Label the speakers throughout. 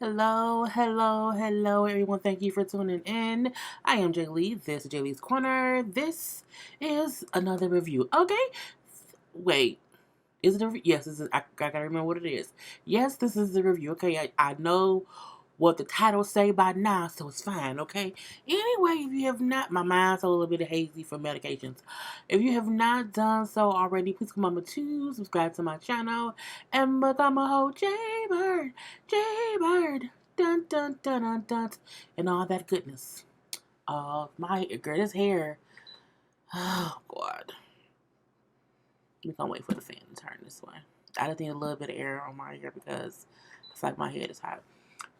Speaker 1: Hello, hello, hello, everyone. Thank you for tuning in. I am JayLee. This is JLeesCorner. This is another review. Okay, wait. Is it a yes? This is. I gotta remember what it is. Yes, this is the review. Okay, I know what the title say by now, so it's fine. Okay. Anyway, if you have not, my mind's a little bit hazy from medications. If you have not done so already, please come on to subscribe to my channel and become a whole JayBird, JayBird, dun dun dun dun dun, and all that goodness. My girl, this hair. Oh God. We're gonna wait for the fan to turn this way. I just need a little bit of air on my hair because it's like my head is hot.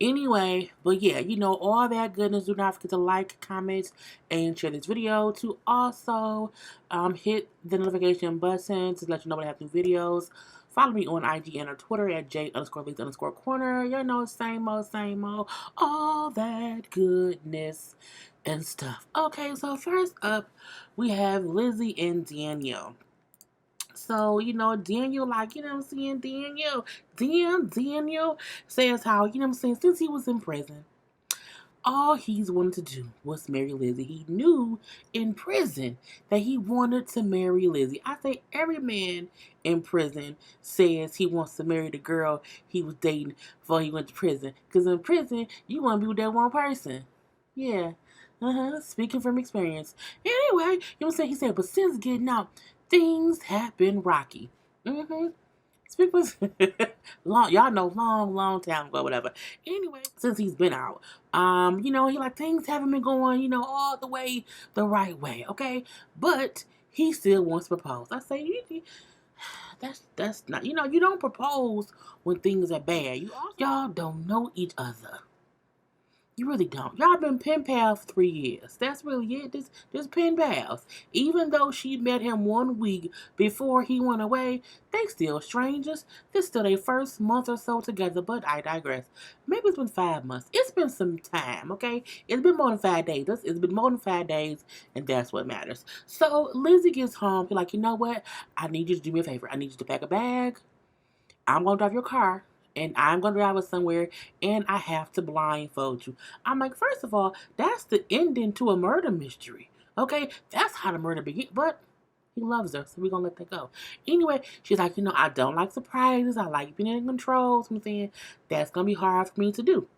Speaker 1: Anyway, but yeah, all that goodness. Do not forget to like, comment, and share this video. To also hit the notification button to let you know when I have new videos. Follow me on IG and on Twitter at J_Lees_Corner. Same old, all that goodness and stuff. Okay, so first up, we have Lizzy and Danielle. So, Daniel, what I'm saying? Daniel says how, what I'm saying, since he was in prison, all he's wanted to do was marry Lizzy. He knew in prison that he wanted to marry Lizzy. I say every man in prison says he wants to marry the girl he was dating before he went to prison. Because in prison, you want to be with that one person. Yeah. Speaking from experience. Anyway, what I'm saying? He said, but since getting out, things have been rocky. Speak was long, y'all know, long time ago, whatever. Anyway, since he's been out, he like things haven't been going, all the way the right way, okay? But he still wants to propose. I say, that's not, you don't propose when things are bad. Y'all don't know each other. You really don't. Y'all been pen pals for 3 years. That's really it. Just pen pals. Even though she met him 1 week before he went away, they still strangers. This still their first month or so together, but I digress. Maybe it's been 5 months. It's been some time, okay? It's been more than 5 days. It's been more than 5 days, and that's what matters. So Lizzy gets home. She's like, you know what? I need you to do me a favor. I need you to pack a bag. I'm going to drive your car and I'm going to drive us somewhere and I have to blindfold you. I'm like, first of all, that's the ending to a murder mystery. Okay, that's how the murder begins. But he loves her, so we're going to let that go. Anyway, she's like, I don't like surprises. I like being in control. So I'm saying that's going to be hard for me to do.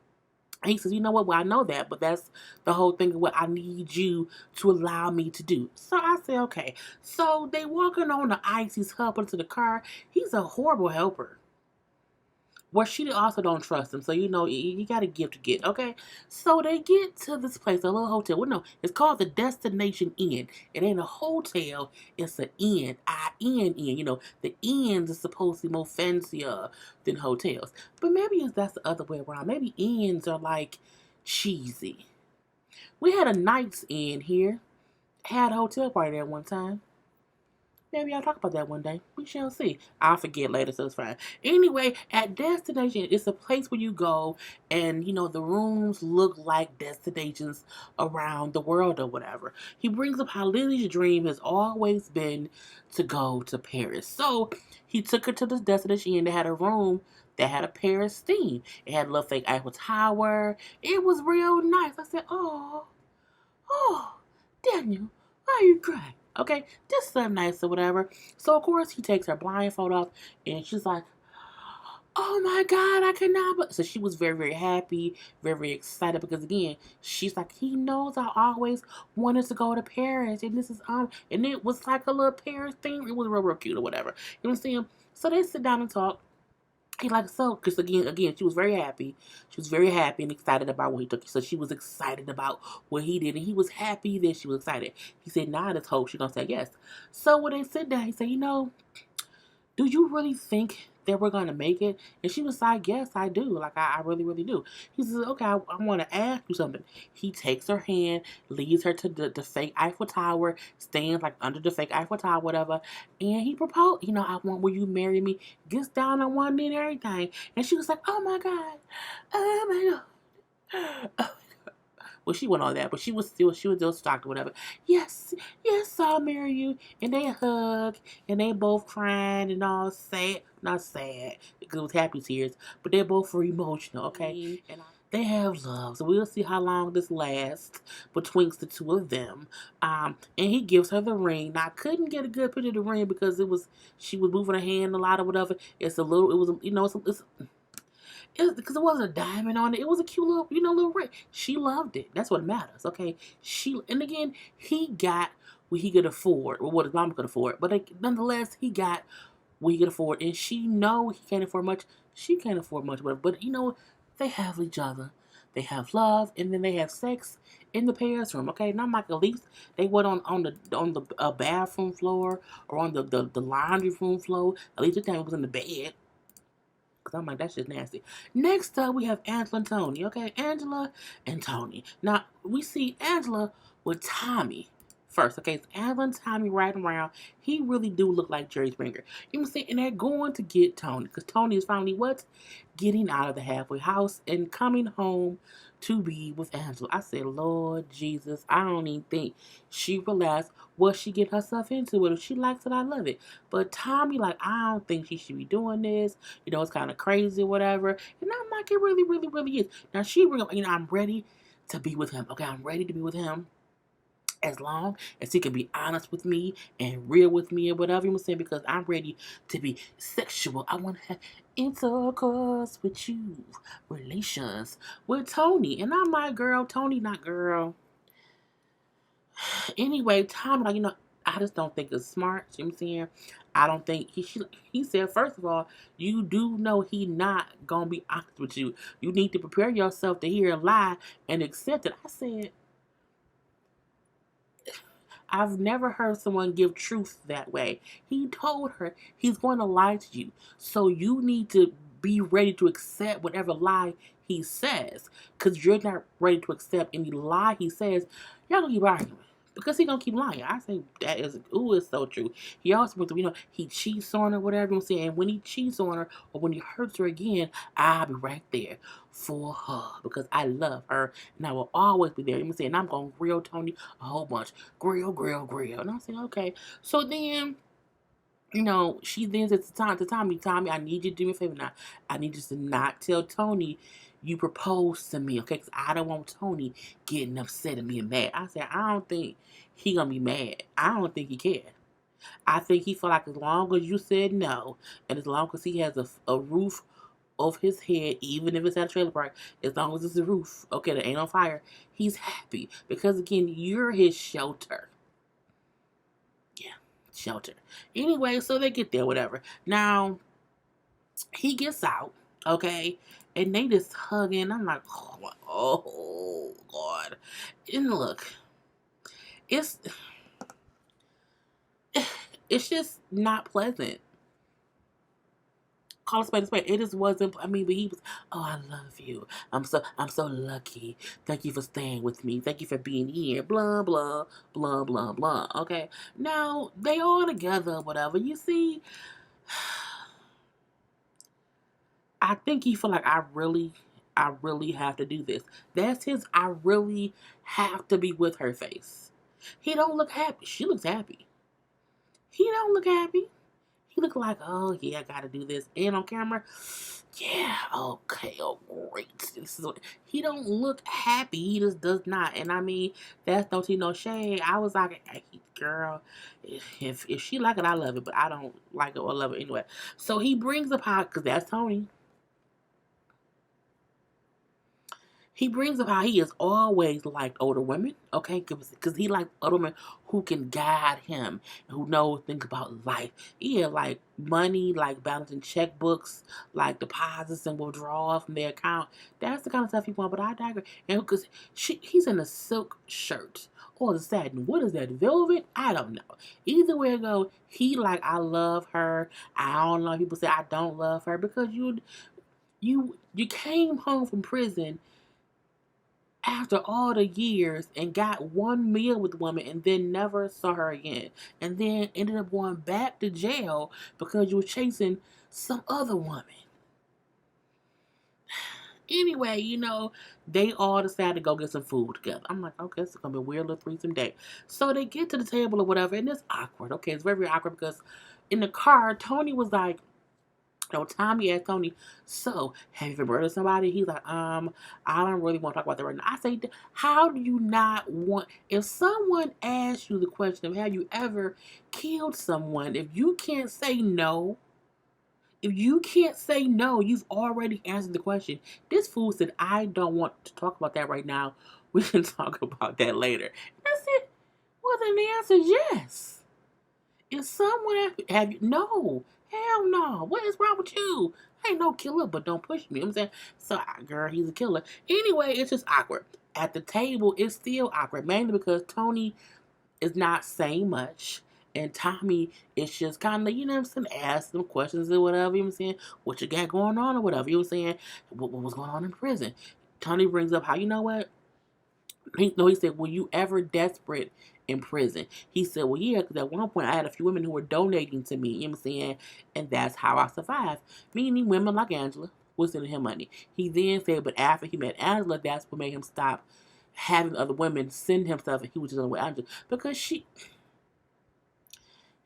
Speaker 1: And he says, you know what? Well, I know that, but that's the whole thing of what I need you to allow me to do. So I say, okay. So they walking on the ice. He's helping to the car. He's a horrible helper. Well, she also don't trust him, so you got to give to get, okay? So they get to this place, a little hotel. Well, no, it's called the Destination Inn. It ain't a hotel, it's an inn, I-N-N. The inns are supposed to be more fancier than hotels. But maybe that's the other way around. Maybe inns are like cheesy. We had a Knights Inn here. Had a hotel party there one time. Maybe I'll talk about that one day. We shall see. I'll forget later, so it's fine. Anyway, at Destination, it's a place where you go and, the rooms look like destinations around the world or whatever. He brings up how Lily's dream has always been to go to Paris. So he took her to this destination and they had a room that had a Paris theme. It had a little fake Eiffel Tower. It was real nice. I said, oh, Daniel, why are you crying? Okay, just something nice or whatever. So of course he takes her blindfold off, and she's like, "Oh my God, I cannot!" So she was very, very happy, very, very excited because again, she's like, he knows I always wanted to go to Paris, and this is and it was like a little Paris thing. It was real, real cute or whatever. You know what I'm saying? So they sit down and talk. He like so because again she was very happy. She was very happy and excited about what he took. So she was excited about what he did, and he was happy that she was excited. He said, "Now let's hope she's gonna say yes." So when they sit down, he said, "Do you really think that we're gonna make it?" And she was like, "Yes, I do. Like I really, really do." He says, "Okay, I want to ask you something." He takes her hand, leads her to the fake Eiffel Tower, stands like under the fake Eiffel Tower, whatever, and he proposed. I want, will you marry me? Gets down on one knee and everything, and she was like, "Oh my God, oh my God." Well, she wasn't all that, but she was still shocked or whatever. Yes, yes, I'll marry you. And they hug, and they both crying and all sad, not sad because it was happy tears, but they're both very emotional. Okay, and they have love, so we'll see how long this lasts betwixt the two of them. And he gives her the ring. Now I couldn't get a good picture of the ring because she was moving her hand a lot or whatever. It's a little, it was, it's because it wasn't a diamond on it. It was a cute little, little ring. She loved it. That's what matters. Okay. And again, he got what he could afford, or what his mom could afford. But nonetheless, he got what he could afford, and she know he can't afford much. She can't afford much, whatever. But they have each other. They have love, and then they have sex in the parents' room. Okay, not like at least they went on the bathroom floor or on the laundry room floor. At least this time it was in the bed. Cause I'm like, that's just nasty. Next up, we have Angela and Tony. Okay, Angela and Tony. Now we see Angela with Tommy first. Okay, it's Angela and Tommy riding around. He really do look like Jerry Springer. You know what I'm saying? And they're going to get Tony because Tony is finally what? Getting out of the halfway house and coming home to be with Angela. I said, Lord Jesus, I don't even think she realized what she get herself into. If she likes it, I love it. But Tommy, like, I don't think she should be doing this. It's kind of crazy or whatever. And I'm like, it really, really, really is. Now, I'm ready to be with him. Okay, I'm ready to be with him as long as he can be honest with me and real with me or whatever you want to say, because I'm ready to be sexual. I want to have intercourse with you, relations with Tony. And I'm like, girl, Tony, not girl. Anyway, Tommy, like, I just don't think it's smart. You know what I'm saying? I don't think he said, first of all, you do know he not gonna be honest with you. You need to prepare yourself to hear a lie and accept it. I said, I've never heard someone give truth that way. He told her he's going to lie to you. So you need to be ready to accept whatever lie he says. Because you're not ready to accept any lie he says. Y'all gonna keep arguing. Because he gonna keep lying. I say that is, it's so true. He also went through, he cheats on her, whatever I'm saying. And when he cheats on her, or when he hurts her again, I'll be right there for her. Because I love her, and I will always be there. You know what I'm saying? And I'm gonna grill Tony a whole bunch. Grill, grill, grill. And I said, okay. So then, she then says to Tommy, I need you to do me a favor now. I need you to not tell Tony you proposed to me, okay? Because I don't want Tony getting upset and being mad. I said, I don't think he gonna be mad. I don't think he care. I think he feel like as long as you said no, and as long as he has a roof over his head, even if it's at a trailer park, as long as it's a roof, okay, that ain't on fire, he's happy. Because again, you're his shelter. Yeah, shelter. Anyway, so they get there, whatever. Now, he gets out, okay, and they just hugging. I'm like, oh God. And look, it's it's just not pleasant. Call a spade a spade. It just wasn't. I mean, but he was. Oh, I love you. I'm so lucky. Thank you for staying with me. Thank you for being here. Blah blah blah blah blah. Okay. Now they all together. Whatever. You see, I think he feel like I really have to do this. That's his. I really have to be with her face. He don't look happy. She looks happy. He don't look happy. He look like, oh yeah, I gotta do this. And on camera, yeah, okay, oh great. This is what he don't look happy. He just does not. And I mean, that's no tea, no shade. I was like, hey, girl, if she like it, I love it, but I don't like it or love it anyway. So he brings up how, because that's Tony. He brings up how he has always liked older women, okay? Because he likes older women who can guide him, who know things about life. Yeah, like money, like balancing checkbooks, like deposits and withdrawals from their account. That's the kind of stuff he wants, but I digress. And because he's in a silk shirt or the satin. What is that, velvet? I don't know. Either way it go, he like, I love her. I don't know. People say I don't love her because you came home from prison after all the years and got one meal with the woman and then never saw her again. And then ended up going back to jail because you were chasing some other woman. Anyway, they all decide to go get some food together. I'm like, okay, it's gonna be a weird little threesome day. So they get to the table or whatever, and it's awkward. Okay, it's very, very awkward because in the car, Tony was like, Tommy asked Tony, so have you ever murdered somebody? He's like, I don't really want to talk about that right now. I say, how do you not want, if someone asks you the question of have you ever killed someone, if you can't say no, you've already answered the question. This fool said, I don't want to talk about that right now. We can talk about that later. And I said, well, then the answer is yes. If someone have you, no, hell no. What is wrong with you? I ain't no killer, but don't push me. You know what I'm saying? So, girl, he's a killer. Anyway, it's just awkward. At the table, it's still awkward, mainly because Tony is not saying much. And Tommy is just kind of, asking them questions or whatever, you know what I'm saying? What you got going on or whatever, you know what I'm saying? What was going on in prison? Tony brings up how, you know what? He said, were you ever desperate in prison? He said, well, yeah, because at one point I had a few women who were donating to me, you know what I'm saying? And that's how I survived. Meaning women like Angela was sending him money. He then said, but after he met Angela, that's what made him stop having other women send him stuff, and he was just with Angela. Because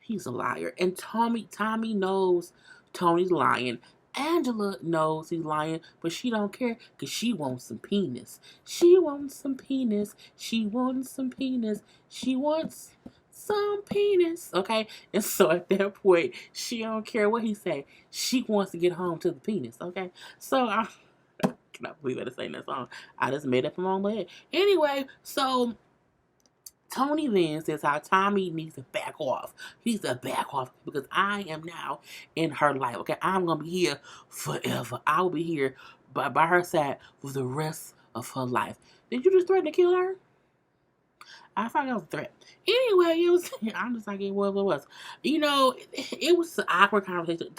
Speaker 1: he's a liar. And Tommy knows Tony's lying. Angela knows he's lying, but she don't care because she wants some penis. She wants some penis. She wants some penis. She wants some penis. Okay? And so at that point, she don't care what he say. She wants to get home to the penis. Okay? So I cannot believe I just sang that song. I just made up my own head. Anyway, so Tony then says how Tommy needs to back off. He needs to back off because I am now in her life. Okay, I'm gonna be here forever. I will be here by her side for the rest of her life. Did you just threaten to kill her? I thought that was a threat. Anyway, I'm just like, it was what it was. It was an awkward conversation.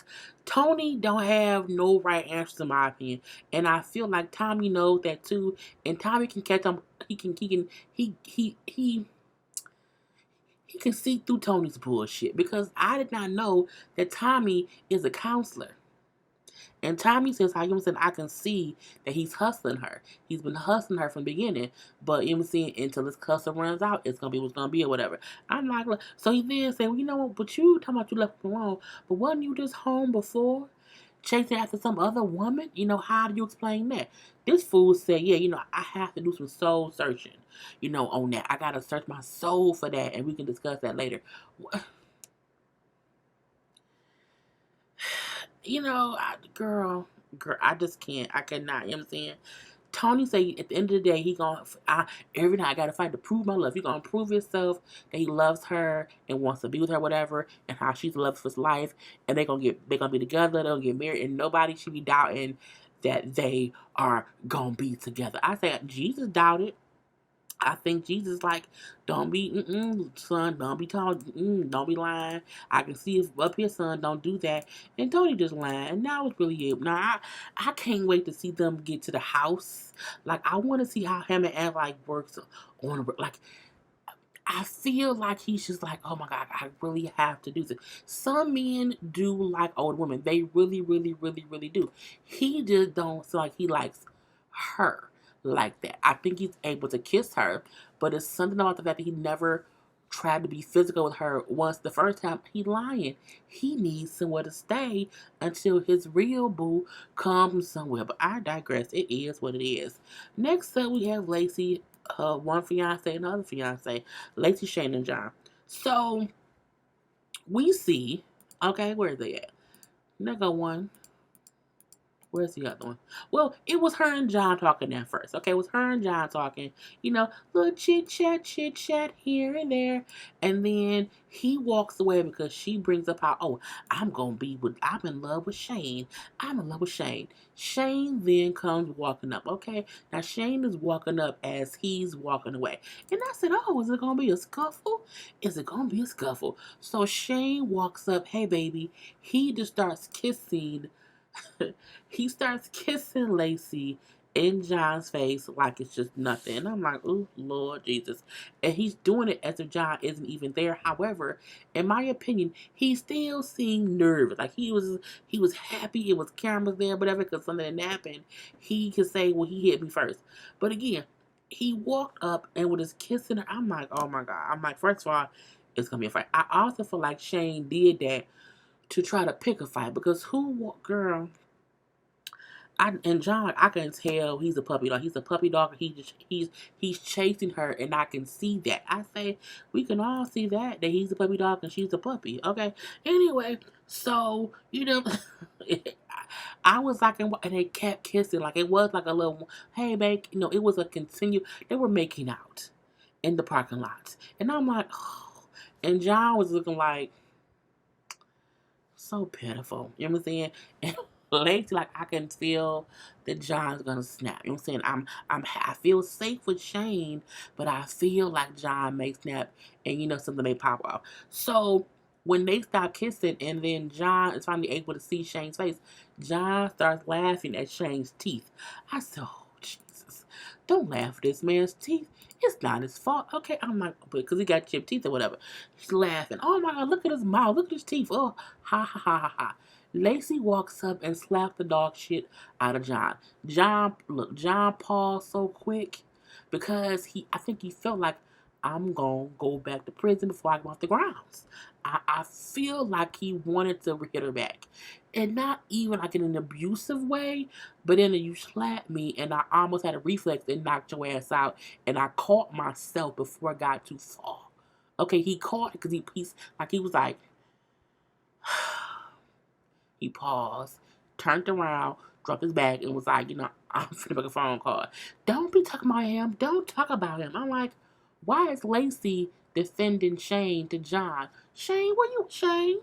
Speaker 1: Tony don't have no right answers in my opinion. And I feel like Tommy knows that too. And Tommy can catch him. He can see through Tony's bullshit because I did not know that Tommy is a counselor. And Tommy says, how you know what I'm saying, I can see that he's hustling her. He's been hustling her from the beginning. But you know what I'm saying, until this hustle runs out, it's gonna be what's gonna be or whatever. I'm like, so he then said, well, you know what, but you talking about you left him alone, but wasn't you just home before? Chasing after some other woman? How do you explain that? This fool said, yeah, I have to do some soul searching, on that. I gotta search my soul for that, and we can discuss that later. Girl, I just can't. I cannot. You know what I'm saying? Tony say at the end of the day, every night I gotta fight to prove my love. He gonna prove himself that he loves her and wants to be with her, whatever, and how she's the love of his life, and they gonna be together. They're gonna get married, and nobody should be doubting that they are gonna be together. I say Jesus doubted. I think Jesus like, don't be, son, don't be talking, don't be lying. I can see it up here, son, don't do that. And Tony just lying. And now it's really it. Now, I can't wait to see them get to the house. Like, I want to see how him and Anne, like, works on, like, I feel like he's just like, oh my God, I really have to do this. Some men do like old women. They really, really, really, really do. He just don't feel like he likes her like that. I think he's able to kiss her, but it's something about the fact that he never tried to be physical with her once the first time. He lying. He needs somewhere to stay until his real boo comes somewhere. But I digress. It is what it is. Next up, we have Lacey, one fiance, another fiance, Lacey, Shane, and John. So we see, okay, where are they at? There go one. Where's the other one? Well, it was her and John talking at first. Okay, it was her and John talking. Little chit chat here and there. And then he walks away because she brings up how, oh, I'm in love with Shane. I'm in love with Shane. Shane then comes walking up. Okay, now Shane is walking up as he's walking away. And I said, oh, is it going to be a scuffle? Is it going to be a scuffle? So Shane walks up, hey, baby. He just starts kissing. He starts kissing Lacey in John's face like it's just nothing. And I'm like, oh, Lord Jesus. And he's doing it as if John isn't even there. However, in my opinion, he still seemed nervous. Like he was happy it was cameras there, whatever, because something didn't happen. He could say, well, he hit me first. But again, he walked up and was just kissing her. I'm like, oh my God. I'm like, first of all, it's gonna be a fight. I also feel like Shane did that to try to pick a fight because girl, and John, I can tell he's a puppy dog. He's a puppy dog. He's chasing her, and I can see that. I say we can all see that he's a puppy dog and she's a puppy. Okay. Anyway, so I was like, and they kept kissing. Like it was like a little, hey, babe. It was a continue. They were making out in the parking lot, and I'm like, oh. And John was looking like so pitiful. You know what I'm saying? And Lacey, like I can feel that John's gonna snap. You know what I'm saying? I feel safe with Shane, but I feel like John may snap and something may pop off. So when they stop kissing and then John is finally able to see Shane's face, John starts laughing at Shane's teeth. I said, oh Jesus, don't laugh at this man's teeth. It's not his fault. Okay, I'm like, because he got chipped teeth or whatever. He's laughing. Oh my God, look at his mouth. Look at his teeth. Oh, ha ha ha ha ha. Lacey walks up and slaps the dog shit out of John. John paused so quick because I think he felt like I'm gonna go back to prison before I go off the grounds. I feel like he wanted to hit her back. And not even like in an abusive way, but in a you slapped me and I almost had a reflex and knocked your ass out. And I caught myself before I got too far. Okay, he caught it because he was like, he paused, turned around, dropped his bag, and was like, I'm finna make a phone call. Don't be talking about him. Don't talk about him. I'm like, why is Lacey defending Shane to John? Shane, where you, Shane?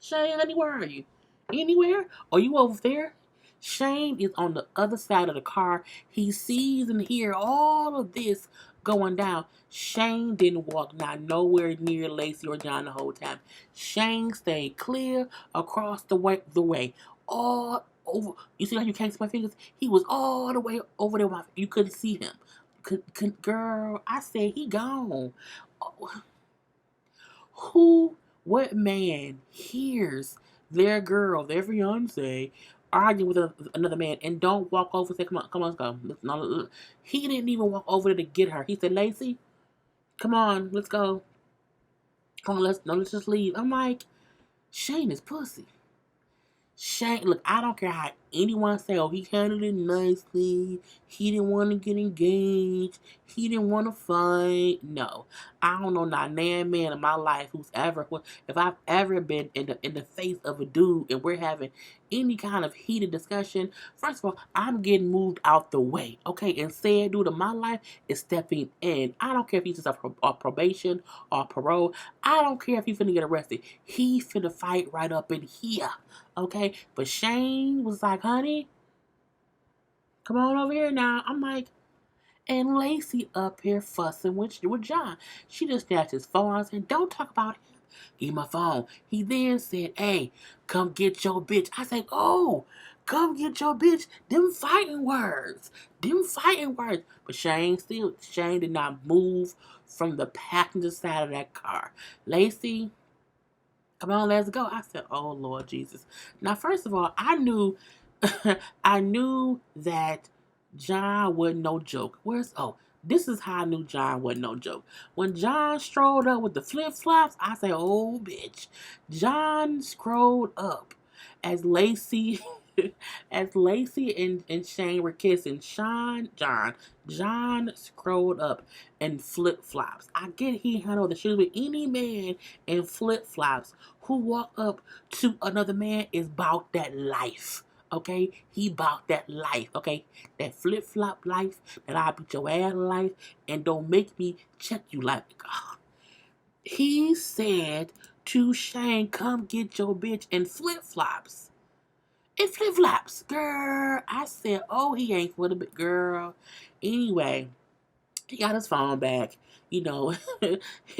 Speaker 1: Shane, honey, where are you? Anywhere? Are you over there? Shane is on the other side of the car. He sees and hears all of this going down. Shane didn't walk not nowhere near Lacey or John the whole time. Shane stayed clear across the way. All over. You see how you can't see my fingers? He was all the way over there. You couldn't see him. Girl, I said he gone. Oh, what man hears their girl, their fiance, arguing with another man and don't walk over and say, come on, let's go. No, he didn't even walk over there to get her. He said, Lacey, come on, let's go. Come on, let's just leave. I'm like, Shane is pussy. Shane, look, I don't care how anyone say, oh, he handled it nicely. He didn't want to get engaged. He didn't want to fight. No, I don't know not man in my life if I've ever been in the face of a dude and we're having any kind of heated discussion. First of all, I'm getting moved out the way, okay? And said dude in my life is stepping in. I don't care if he's just on probation or parole. I don't care if he's finna get arrested. He finna fight right up in here. Okay, but Shane was like, honey, come on over here now. I'm like, and Lacey up here fussing with John. She just snatched his phone and said, don't talk about him. Give me my phone. He then said, hey, come get your bitch. I said, oh, come get your bitch. Them fighting words. But Shane did not move from the passenger side of that car. Lacey, come on, let's go. I said, oh, Lord Jesus. Now, first of all, I knew that John wasn't no joke. This is how I knew John wasn't no joke. When John strolled up with the flip-flops, I said, oh, bitch. John strolled up as Lacey and Shane were kissing. John scrolled up in flip-flops. I get he handled the shoes, but any man in flip-flops who walk up to another man is about that life. Okay? He bought that life. Okay? That flip-flop life, that I'll beat your ass life, and don't make me check you like, God. He said to Shane, come get your bitch in flip-flops. In flip-flops, girl. I said, oh, he ain't for the big girl. Anyway, He got his phone back. You know,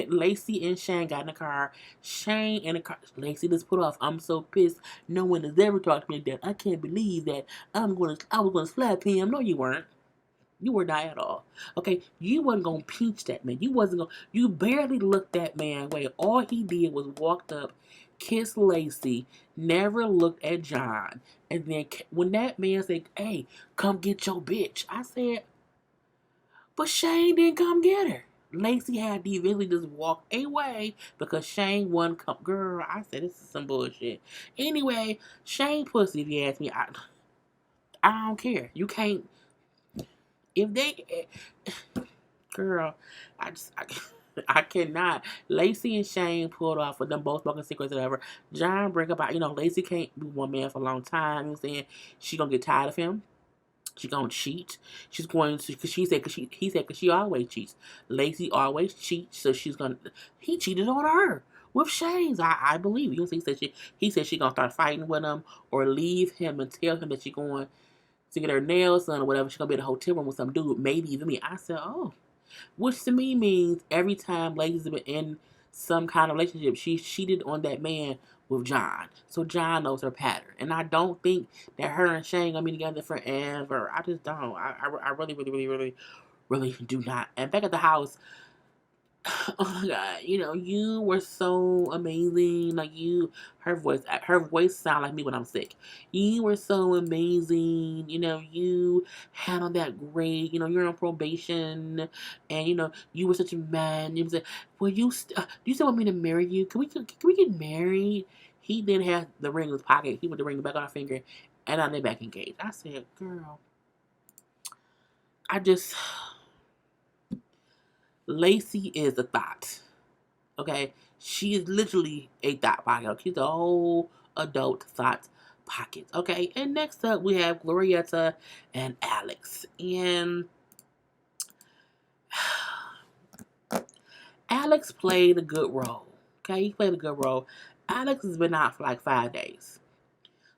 Speaker 1: Lacey and Shane got in the car. Shane in the car. Lacey just put off. I'm so pissed. No one has ever talked to me like that. I can't believe that I was gonna slap him. No, you weren't. You were not at all. Okay, you wasn't gonna pinch that man. You barely looked that man away. All he did was walked up, kissed Lacey, never looked at John. And then when that man said, "Hey, come get your bitch," I said, but Shane didn't come get her. Lacey had to eventually just walk away because Shane wouldn't come. Girl, I said, this is some bullshit. Anyway, Shane pussy, if you ask me. I don't care. You can't. If they. Girl, I just. I cannot. Lacey and Shane pulled off with them both smoking cigarettes or whatever. John bring about, Lacey can't be one man for a long time. You know what I'm saying? She gonna get tired of him. She gonna cheat. She's going to, cause she said, he said, cause she always cheats. Lacey always cheats, so he cheated on her with Shane's. I believe you. He said she gonna start fighting with him or leave him and tell him that she going to get her nails done or whatever. She gonna be in a hotel room with some dude, maybe even me. I said, oh, which to me means every time Lacey's been in some kind of relationship, she cheated on that man with John. So John knows her pattern. And I don't think that her and Shane gonna be together forever. I just don't. I really, really, really, really, really do not. And back at the house, oh my god, you were so amazing. Like her voice sound like me when I'm sick. You were so amazing. You handled that great. You're on probation, and you were such a man. You said, well, do you still want me to marry you? Can we get married? He didn't have the ring in his pocket. He put the ring back on her finger, and now they're back engaged. I said, girl, I just. Lacey is a thought. Okay? She is literally a thought pocket. She's a whole adult thought pocket. Okay? And next up, we have Glorietta and Alex. And Alex played a good role. Okay? He played a good role. Alex has been out for like 5 days.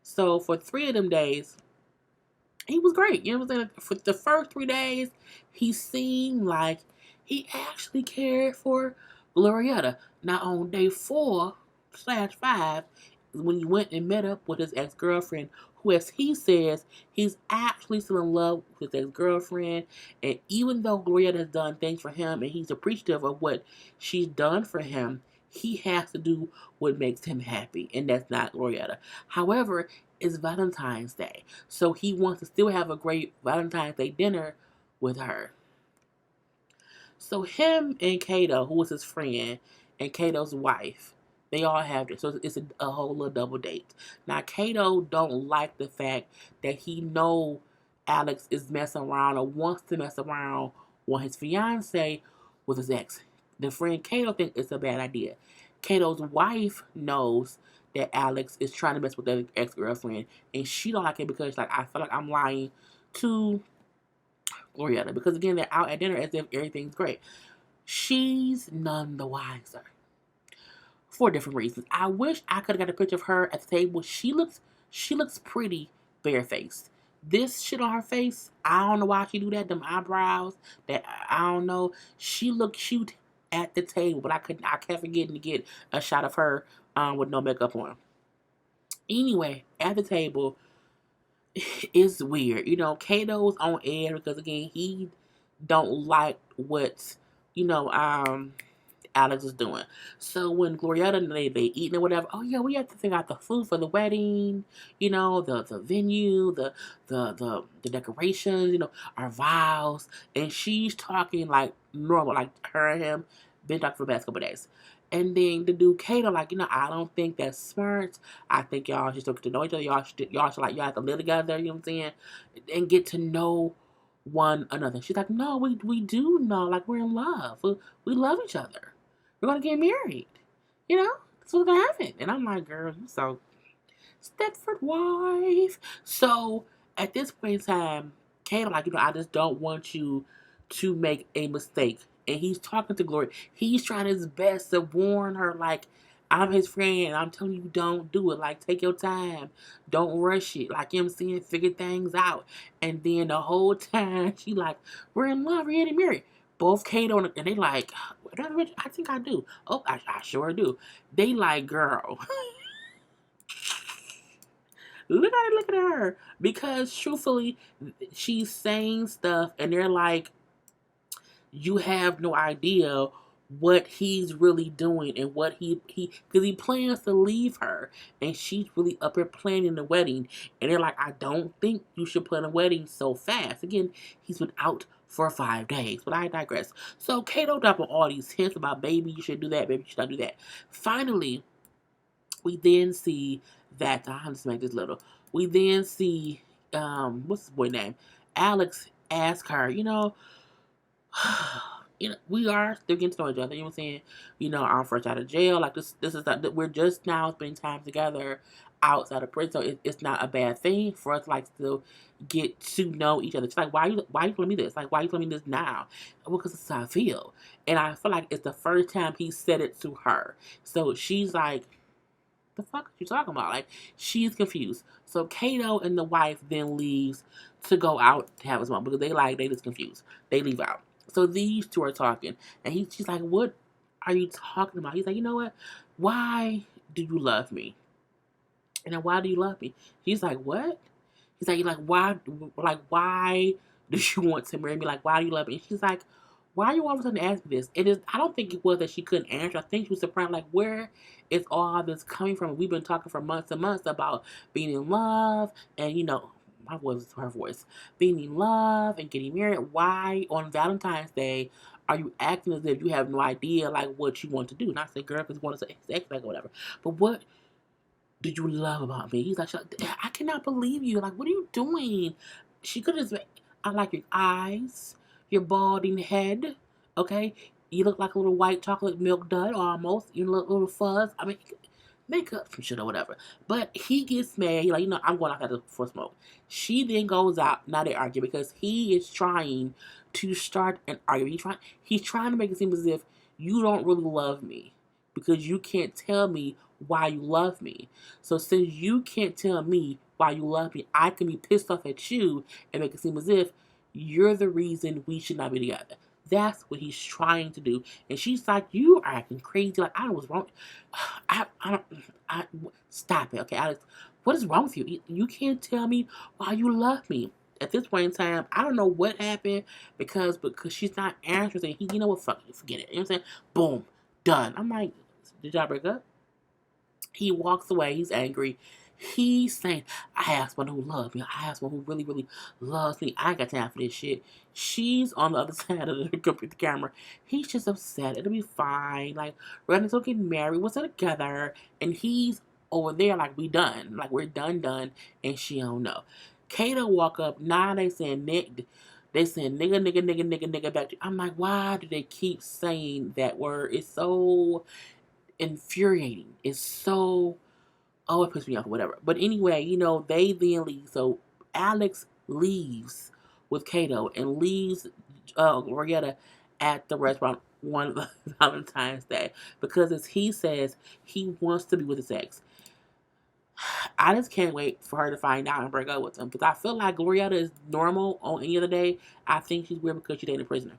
Speaker 1: So for 3 of them days, he was great. You know what I'm saying? For the first 3 days, he seemed like he actually cared for Glorietta. Now on day 4/5, when he went and met up with his ex-girlfriend, who, as he says, he's actually still in love with his ex-girlfriend. And even though Glorietta has done things for him and he's appreciative of what she's done for him, he has to do what makes him happy, and that's not Glorietta. However, it's Valentine's Day, so he wants to still have a great Valentine's Day dinner with her. So him and Kato, who was his friend, and Kato's wife, they all have this. So it's a whole little double date. Now Kato don't like the fact that he know Alex is messing around or wants to mess around with his fiance with his ex. The friend Kato thinks it's a bad idea. Kato's wife knows that Alex is trying to mess with their ex-girlfriend, and she don't like it because like I feel like I'm lying to Glorietta, because again they're out at dinner as if everything's great. She's none the wiser for different reasons. I wish I could have got a picture of her at the table. She looks pretty barefaced. This shit on her face, I don't know why she do that. Them eyebrows, that I don't know. She looked cute at the table, but I kept forgetting to get a shot of her with no makeup on. Anyway, at the table, it's weird. Kato's on edge because again he don't like what Alex is doing. So when Glorietta and they eating or whatever, oh yeah, we have to figure out the food for the wedding, the venue, the decorations, our vows, and she's talking like normal, like her and him been talking for the past couple of days. And then the dude Kato, like, I don't think that's smart. I think y'all should still get to know each other. Y'all have to live together, you know what I'm saying? And get to know one another. She's like, no, we do know, like, we're in love. We love each other. We're gonna get married. That's what's gonna happen. And I'm like, girl, you so Stepford wife. So at this point in time, Kato, like, I just don't want you to make a mistake. And he's talking to Glory. He's trying his best to warn her, like, I'm his friend. I'm telling you, don't do it. Like, take your time. Don't rush it. Like, I'm saying, figure things out. And then the whole time, she like, we're in love. We're getting married. both Kato and they like, I think I do. Oh, I sure do. They like, girl, look at her. Because truthfully, she's saying stuff and they're like, you have no idea what he's really doing and what because he plans to leave her and she's really up here planning the wedding and they're like, I don't think you should plan a wedding so fast. Again, he's been out for 5 days, but I digress. So Kato dropping all these hints about baby you should do that, baby you should not do that. Finally, we then see that I'll just make this little. We then see what's his boy name? Alex ask her, we are still getting to know each other. You know what I'm saying? I'm fresh out of jail. Like this is not, we're just now spending time together outside of prison. So it's not a bad thing for us like to get to know each other. It's like why you telling me this? Like why you telling me this now? Well, because it's how I feel, and I feel like it's the first time he said it to her. So she's like, the fuck are you talking about? Like, she's confused. So Kato and the wife then leaves to go out to have his mom because they just confused. They leave out. So these two are talking, and she's like, "What are you talking about?" He's like, "You know what? Why do you love me? And then why do you love me?" He's like, "What?" He's like, why do you want to marry me? Like, why do you love me?" And she's like, "Why are you all of a sudden asking me this?" It is. I don't think it was that she couldn't answer. I think she was surprised. Like, where is all this coming from? We've been talking for months and months about being in love, and my voice is her voice, being in love and getting married. Why on Valentine's Day are you acting as if you have no idea like what you want to do? Not say girl because you want to say sex like or whatever, but what do you love about me? He's like, I cannot believe you. Like, what are you doing? She could have said, I like your eyes, your balding head. Okay, you look like a little white chocolate milk dud almost. You look little fuzz. I mean, make up some shit or whatever. But he gets mad. He's like, I'm going out there for smoke. She then goes out. Now they argue because he is trying to start an argument. He's trying to make it seem as if you don't really love me because you can't tell me why you love me. So since you can't tell me why you love me, I can be pissed off at you and make it seem as if you're the reason we should not be together. That's what he's trying to do. And she's like, you are acting crazy. Like, I don't know what's wrong. Stop it. Okay, Alex, what is wrong with you? You can't tell me why you love me. At this point in time, I don't know what happened because she's not answering. You know what? Fuck you. Forget it. You know what I'm saying? Boom. Done. I'm like, did y'all break up? He walks away. He's angry. He's saying, I have someone who loves me. I have someone who really, really loves me. I ain't got time for this shit. She's on the other side of the computer camera. He's just upset. It'll be fine. Like, we're gonna still get married. We're still together. And he's over there like, we done. Like, we're done. And she don't know. Kato walk up. Now they saying, they saying nigga back to you. I'm like, why do they keep saying that word? It's so infuriating. It's so, oh, it pisses me off, whatever. But anyway, they then leave. So Alex leaves with Kato and leaves Glorietta at the restaurant one Valentine's Day because, as he says, he wants to be with his ex. I just can't wait for her to find out and break up with him because I feel like Glorietta is normal on any other day. I think she's weird because she dated a prisoner.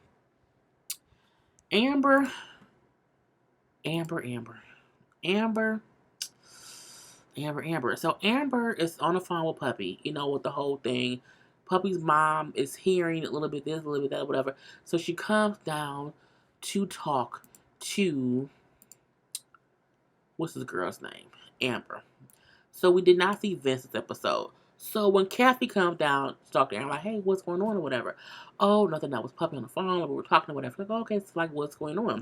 Speaker 1: Amber. So Amber is on the phone with Puppy, with the whole thing. Puppy's mom is hearing a little bit this, a little bit that, whatever. So she comes down to talk to, what's this girl's name? Amber. So we did not see Vince this episode. So when Kathy comes down to talk to Amber, like, hey, what's going on or whatever? Oh, nothing, that was Puppy on the phone, or we were talking or whatever. Like, okay, it's like, what's going on?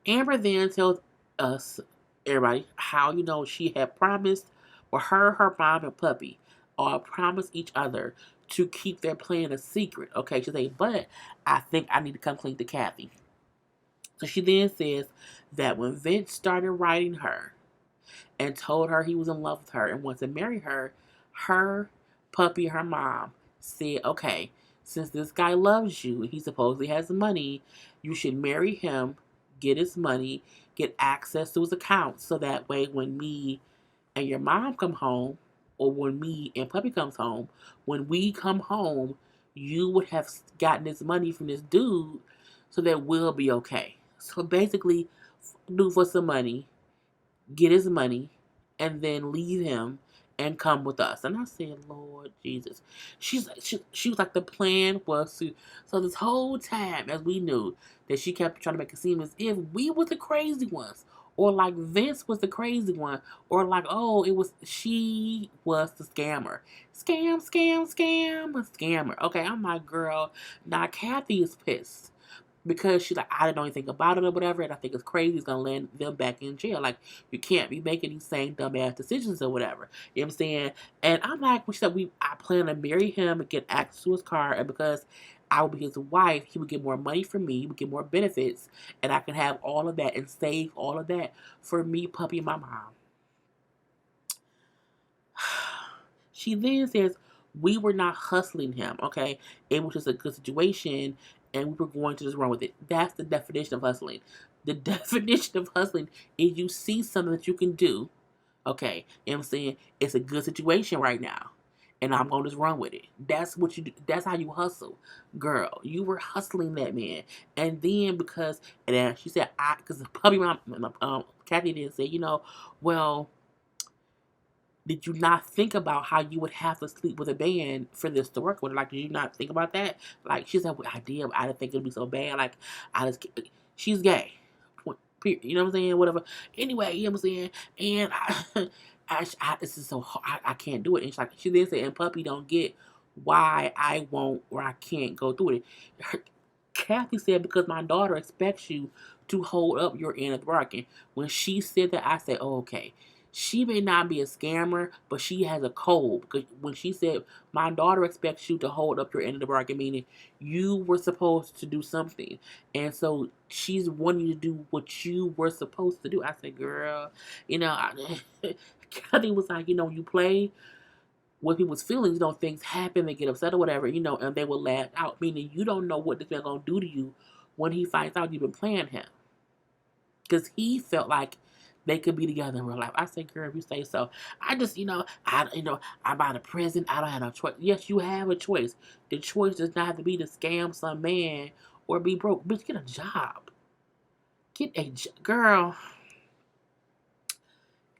Speaker 1: Amber then tells us, everybody, how, she had promised, or her mom and Puppy all promised each other to keep their plan a secret. Okay, she said, but I think I need to come clean to Kathy. So she then says that when Vince started writing her and told her he was in love with her and wanted to marry her, her Puppy, her mom, said, okay, since this guy loves you and he supposedly has money, you should marry him, get his money, get access to his account, so that way when me and your mom come home, or when me and Puppy comes home, when we come home, you would have gotten this money from this dude so that we'll be okay. So basically, do for some money, get his money, and then leave him and come with us. And I said, Lord Jesus. She was like, the plan was to. So this whole time, as we knew, that she kept trying to make it seem as if we were the crazy ones. Or like Vince was the crazy one. Or like, oh, she was the scammer. Scam, scam, scam, a scammer. Okay, I'm like, girl, now Kathy is pissed because she's like, I didn't know anything about it or whatever, and I think it's crazy it's gonna land them back in jail. Like, you can't be making these same dumbass decisions or whatever. You know what I'm saying? And I'm like, she said, I plan to marry him and get access to his car, and because I would be his wife, he would get more money from me, he would get more benefits, and I can have all of that and save all of that for me, puppy, and my mom. She then says, we were not hustling him, okay? It was just a good situation, and we were going to just run with it. That's the definition of hustling. The definition of hustling is you see something that you can do, okay? You know what I'm saying? It's a good situation right now, and I'm going to just run with it. That's what you do. That's how you hustle. Girl, you were hustling that man. And then and then she said, because probably Kathy didn't say, well, did you not think about how you would have to sleep with a man for this to work with? Like, did you not think about that? Like, she said, well, I did. I didn't think it'd be so bad. Like, she's gay. You know what I'm saying? Whatever. Anyway, you know what I'm saying? And this is so hard. I can't do it. And she then said, and puppy don't get why I won't or I can't go through it. Kathy said, because my daughter expects you to hold up your end of the bargain. When she said that, I said, oh, okay. She may not be a scammer, but she has a code. Because when she said, my daughter expects you to hold up your end of the bargain, meaning you were supposed to do something. And so she's wanting you to do what you were supposed to do. I said, girl, Kathy was like, you play with people's feelings, things happen, they get upset or whatever, and they will laugh out. Meaning you don't know what this man's going to do to you when he finds out you've been playing him. Because he felt like they could be together in real life. I say, girl, if you say so. I just, I'm out of prison. I don't have no choice. Yes, you have a choice. The choice does not have to be to scam some man or be broke. Bitch, get a job. Girl.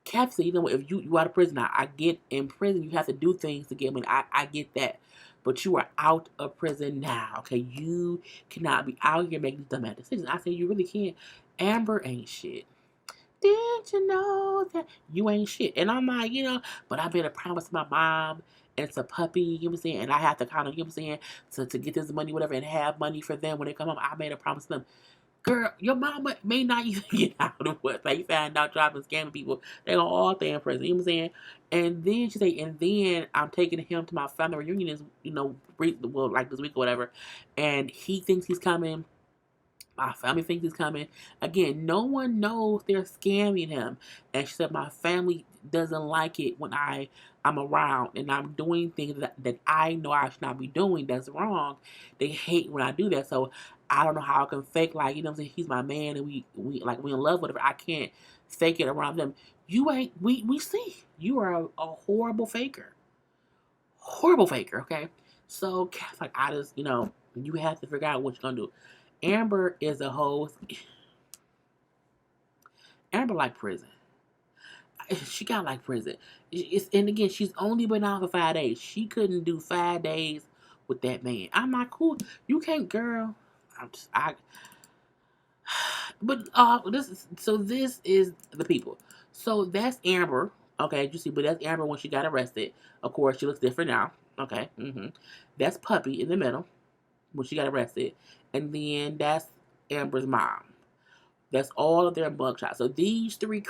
Speaker 1: Cap said, if you out of prison, I get in prison, you have to do things to get money. I get that. But you are out of prison now, okay? You cannot be out here making these dumbass decisions. I said, you really can't. Amber ain't shit. Did you know that you ain't shit? And I'm like, but I made a promise to my mom and to puppy, you know what I'm saying? And I have to kind of, you know what I'm saying, to get this money, whatever, and have money for them when they come home. I made a promise to them. Girl, your mama may not even get out of what they found out dropping scamming people. They gonna all stay in prison, you know what I'm saying? And then she said, and then I'm taking him to my family reunion is, like this week or whatever. And he thinks he's coming. My family thinks he's coming. Again, no one knows they're scamming him. And she said, my family doesn't like it when I'm around and I'm doing things that I know I should not be doing that's wrong. They hate when I do that. So I don't know how I can fake, like, what I'm saying, he's my man and we in love with him. I can't fake it around them. You ain't, we see. You are a horrible faker. Horrible faker, okay? So, like, I just, you have to figure out what you're going to do. Amber is a whole. Amber like prison. She got like prison. And again, she's only been out for 5 days. She couldn't do 5 days with that man. I'm like, cool. You can't, girl. But this is the people. So that's Amber. Okay, you see, but that's Amber when she got arrested. Of course, she looks different now. Okay, That's Puppy in the middle when she got arrested. And then that's Amber's mom. That's all of their mugshots. So these three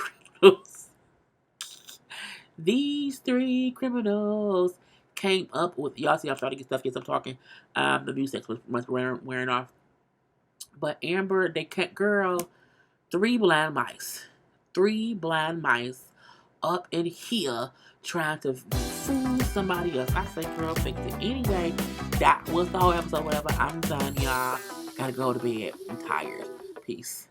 Speaker 1: criminals came up with, y'all see I'm trying to get stuff, talking. The music was wearing off. But Amber, they can't, girl, 3 blind mice. 3 blind mice up in here trying to fool somebody else. I say, girl, fix it. Anyway, that was the whole episode, whatever. I'm done, y'all. Gotta go to bed. I'm tired. Peace.